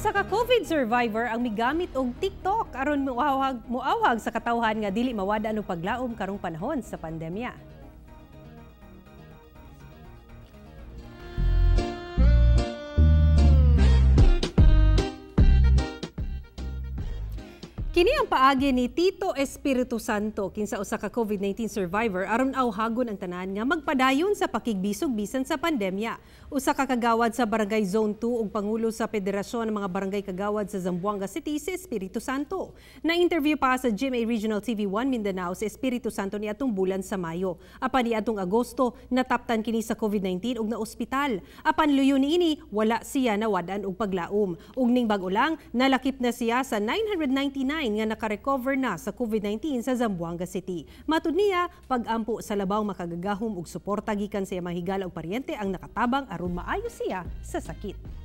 Usa ka COVID survivor ang migamit og TikTok aron muawhag sa katawhan nga dili mawada og paglaom karong panahon sa pandemya. Kini ang paagi ni Tito Espiritu Santo kinsa usa ka COVID-19 survivor aron awhagon ang tanan nga magpadayon sa pakigbisog bisan sa pandemya. Usa ka kagawad sa Barangay Zone 2 ug pangulo sa Federasyon ng mga Barangay Kagawad sa Zamboanga City si Espiritu Santo. Na-interview pa sa GMA Regional TV1 Mindanao si Espiritu Santo niadtong bulan sa Mayo. Apan niadtong Agosto nataptan kini sa COVID-19 ug naospital. Apan luyo niini wala siya nawadan og paglaom. Ug ning bag-o lang nalakip na siya sa 999 nga naka-recover na sa COVID-19 sa Zamboanga City. Matud niya, pag-ampo sa labaw makagagahom og suporta gikan sa iyang mga higala og paryente ang nakatabang aron maayo siya sa sakit.